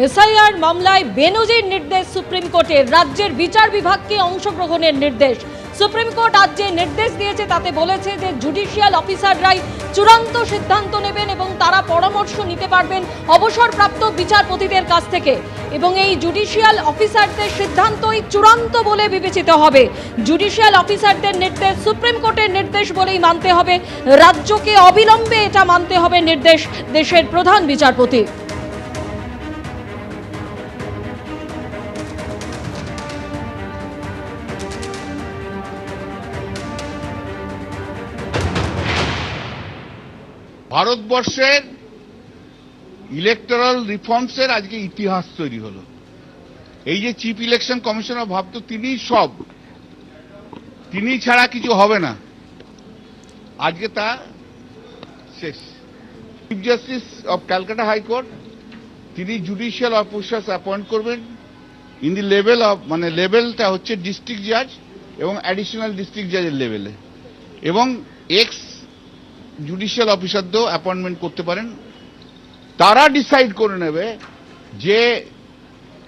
SIR মামলায় বেনজির নির্দেশ supreme কোর্টের, রাজ্যের বিচার বিভাগকে অংশগ্রহণের নির্দেশ। সুপ্রিম কোর্ট আজ যে নির্দেশ দিয়েছে তাতে বলেছে যে জুডিশিয়াল অফিসাররাই চূড়ান্ত সিদ্ধান্ত নেবেন এবং তারা পরামর্শ নিতে পারবেন অবসরপ্রাপ্ত বিচারপতিদের কাছ থেকে, এবং এই জুডিশিয়াল অফিসারদের সিদ্ধান্তই চূড়ান্ত বলে বিবেচিত হবে। জুডিশিয়াল অফিসারদের নির্দেশ সুপ্রিম কোর্টের নির্দেশ বলেই মানতে হবে, রাজ্যকে অবিলম্বে এটা মানতে হবে নির্দেশ দেশের প্রধান বিচারপতি। ভারতবর্ষের ইলেকটোরাল রিফর্মসের আজকে ইতিহাস তৈরি হলো। এই যে চিফ ইলেকশন কমিশনার ভাবতো তিনি ছাড়া কিছু হবে না, আজকে তা শেষ। Chief justice of Calcutta high court তিনি জুডিশিয়াল অফিসার্স অ্যাপয়েন্ট করবেন ইন দি লেভেল অফ, মানে লেভেলটা হচ্ছে ডিস্ট্রিক্ট জাজ এবং অ্যাডিশনাল ডিস্ট্রিক্ট জাজের লেভেলে, এবং এক্স জুডিশিয়াল অফিসারদেরও অ্যাপয়েন্টমেন্ট করতে পারেন। তারা ডিসাইড করে নেবে যে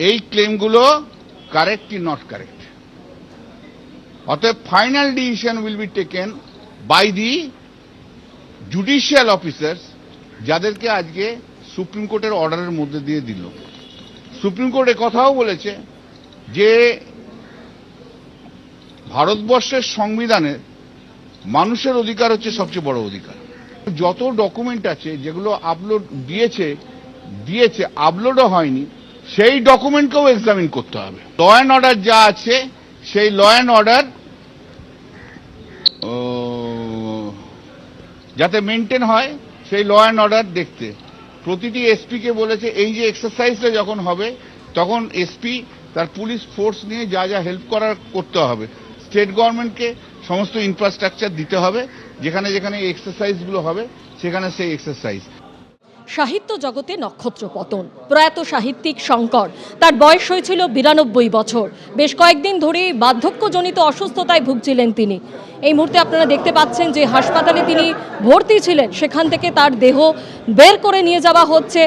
এই ক্লেমগুলো কারেক্ট কি নট কারেক্ট। অতএব final decision will be taken by the judicial officers, যাদেরকে আজকে সুপ্রিম কোর্টের অর্ডারের মধ্যে দিয়ে দিল। সুপ্রিম কোর্ট কথাও বলেছে যে ভারতবর্ষের সংবিধানের মানুষের অধিকার হচ্ছে সবচেয়ে বড় অধিকার। যত ডকুমেন্ট আছে যেগুলো আপলোড দিয়েছে আপলোডও হয়নি, সেই ডকুমেন্টকেও এক্সামিন করতে হবে। ল অ্যান্ড অর্ডার যা আছে সেই ল অ্যান্ড অর্ডার যাতে মেনটেন হয়, সেই ল অ্যান্ড অর্ডার দেখতে প্রতিটি এসপিকে বলেছে এই যে এক্সারসাইজটা যখন হবে তখন এসপি তার পুলিশ ফোর্স নিয়ে যা যা হেল্প করার করতে হবে। স্টেট গভর্নমেন্টকে সমস্ত ইনফ্রাস্ট্রাকচার দিতে হবে, যেখানে যেখানে এক্সারসাইজগুলো হবে সেখানে সেই এক্সারসাইজ। সাহিত্য জগতে নক্ষত্র পতন, প্রয়াত সাহিত্যিক শঙ্কর, তার বয়স হয়েছিল 92 বছর। বেশ কয়েকদিন ধরে বার্ধক্যজনিত অসুস্থতায় ভুগছিলেন তিনি। এই মুহূর্তে আপনারা দেখতে পাচ্ছেন যে হাসপাতালে তিনি ভর্তি ছিলেন, সেখান থেকে তার দেহ বের করে নিয়ে যাওয়া হচ্ছে,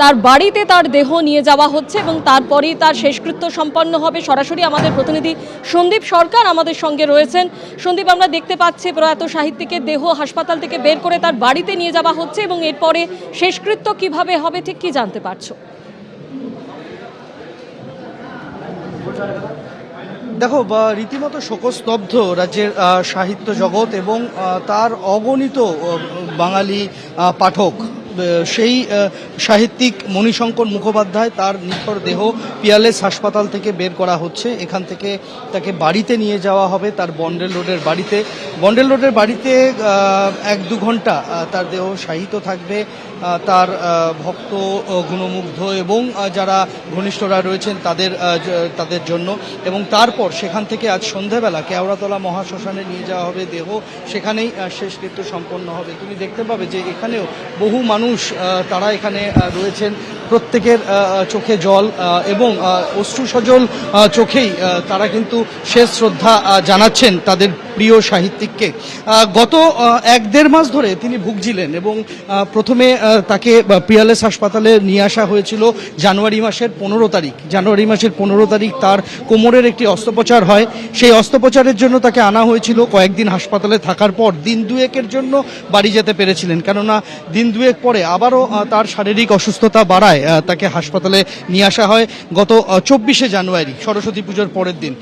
তার বাড়িতে তার দেহ নিয়ে যাওয়া হচ্ছে এবং তারপরেই তার শেষকৃত্য সম্পন্ন হবে। সরাসরি আমাদের প্রতিনিধি সন্দীপ সরকার আমাদের সঙ্গে রয়েছেন। সন্দীপ, আমরা দেখতে পাচ্ছি প্রয়াত সাহিত্যিকের দেহ হাসপাতাল থেকে বের করে তার বাড়িতে নিয়ে যাওয়া হচ্ছে, এবং এরপরে শেষকৃত্য কিভাবে হবে ঠিক কি জানতে পারছো? দেখো, রীতিমতো শোকস্তব্ধ রাজ্যের সাহিত্য জগৎ এবং তার অগণিত বাঙালি পাঠক। সেই সাহিত্যিক মণিশঙ্কর মুখোপাধ্যায়, তার নিথর দেহ পিয়ারলেস হাসপাতাল থেকে বের করা হচ্ছে। এখান থেকে তাকে বাড়িতে নিয়ে যাওয়া হবে, তার বন্ডেল রোডের বাড়িতে। বন্ডেল রোডের বাড়িতে 1-2 ঘন্টা তার দেহ শায়িত থাকবে। তার ভক্ত, গুণমুগ্ধ এবং যারা ঘনিষ্ঠরা রয়েছেন তাদের জন্য, এবং তারপর সেখান থেকে আজ সন্ধ্যাবেলা কেওড়াতলা মহাশ্মশানে নিয়ে যাওয়া হবে দেহ। সেখানেই শেষকৃত্য সম্পন্ন হবে। তুমি দেখতে পাবে যে এখানেও বহু মানুষ তারা এখানে রয়েছেন, প্রত্যেকের চোখে জল এবং অশ্রুসজল চোখেই তারা কিন্তু শেষ শ্রদ্ধা জানাচ্ছেন তাদের প্রিয় সাহিত্যিককে। গত 1-1.5 মাস ধরে তিনি ভুগছিলেন এবং প্রথমে তাকে পিয়ারলেস হাসপাতালে নিয়ে আসা হয়েছিল জানুয়ারি মাসের 15 তারিখ। জানুয়ারি মাসের 15 তারিখ তার কোমরের একটি অস্ত্রোপচার হয়। সেই অস্ত্রোপচারের জন্য তাকে আনা হয়েছিল। কয়েকদিন হাসপাতালে থাকার পর দিন 2-1-এর জন্য বাড়ি যেতে পেরেছিলেন, কেননা দিন 2-1 পরে আবারও তার শারীরিক অসুস্থতা বাড়ায় তাকে হাসপাতালে নিয়ে আসা হয়। গত 24শে জানুয়ারি সরস্বতী পুজোর পরের দিন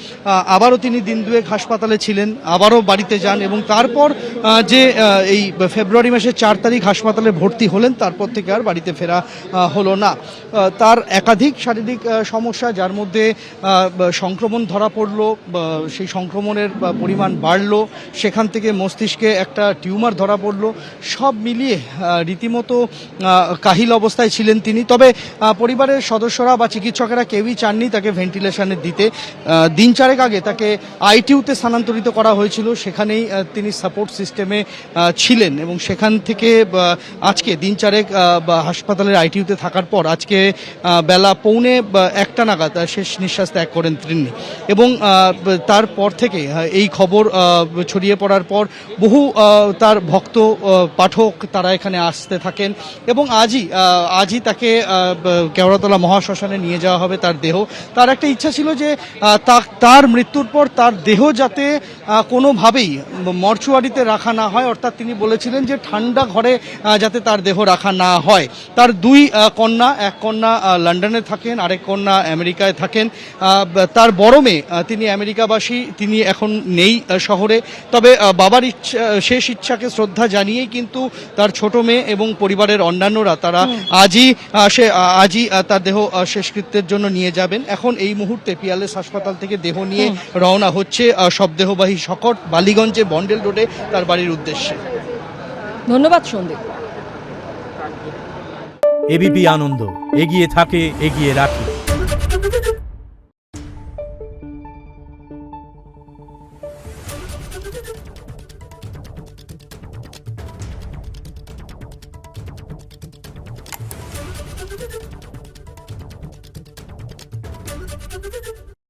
আবারও তিনি দিন 2-1 হাসপাতালে ছিলেন, আবারও বাড়িতে যান, এবং তারপর যে এই ফেব্রুয়ারি মাসের 4 তারিখ হাসপাতালে ভর্তি হলেন, তারপর থেকে আর বাড়িতে ফেরা হলো না। তার একাধিক শারীরিক সমস্যা, যার মধ্যে সংক্রমণ ধরা পড়লো, সেই সংক্রমণের পরিমাণ বাড়লো, সেখান থেকে মস্তিষ্কে একটা টিউমার ধরা পড়লো। সব মিলিয়ে রীতিমতো কাহিল অবস্থায় ছিলেন তিনি। তবে পরিবারের সদস্যরা বা চিকিৎসকেরা কেউই চাননি তাকে ভেন্টিলেশনে দিতে। দিন 4 আগে তাকে আইটিইউতে স্থানান্তরিত করা হয়েছিল, সেখানেই তিনি সাপোর্ট সিস্টেমে ছিলেন, এবং সেখান থেকে আজকে দিন 4 হাসপাতালের আইটিইউতে থাকার পর আজকে বেলা 1:45 নাগাদ শেষ নিঃশ্বাস ত্যাগ করেন তিনি। এবং তারপর থেকে এই খবর ছড়িয়ে পড়ার পর বহু তার ভক্ত পাঠক তারা এখানে আসতে থাকেন, এবং আজই তাকে কেওড়াতলা মহাশ্মশানে নিয়ে যাওয়া হবে তার দেহ। তার একটা ইচ্ছা ছিল যে তার মৃত্যুর পর তার দেহ যাতে কোনোভাবেই মর্চুয়ারিতে রাখা না হয়, অর্থাৎ তিনি বলেছিলেন যে ঠান্ডা ঘরে যাতে তার দেহ রাখা না হয়। তার দুই কন্যা, এক কন্যা লন্ডনে থাকেন, আরেক কন্যা আমেরিকায় থাকেন। তার বড় মেয়ে তিনি আমেরিকাবাসী, তিনি এখন নেই শহরে। তবে বাবার শেষ ইচ্ছাকে শ্রদ্ধা জানিয়েই কিন্তু তার ছোট মেয়ে এবং পরিবারের অন্যান্যরা তারা আজই তার দেহ শেষকৃত্যের জন্য নিয়ে যাবেন। এখন এই মুহূর্তে পিয়ারলেস হাসপাতাল থেকে দেহ নিয়ে রওনা হচ্ছে শবদেহবাহী শকট বালিগঞ্জে বন্ডেল রোডে তার বাড়ির উদ্দেশ্যে। ধন্যবাদ সন্দীপ। এবিপি আনন্দ, এগিয়ে থাকে, এগিয়ে রাখে।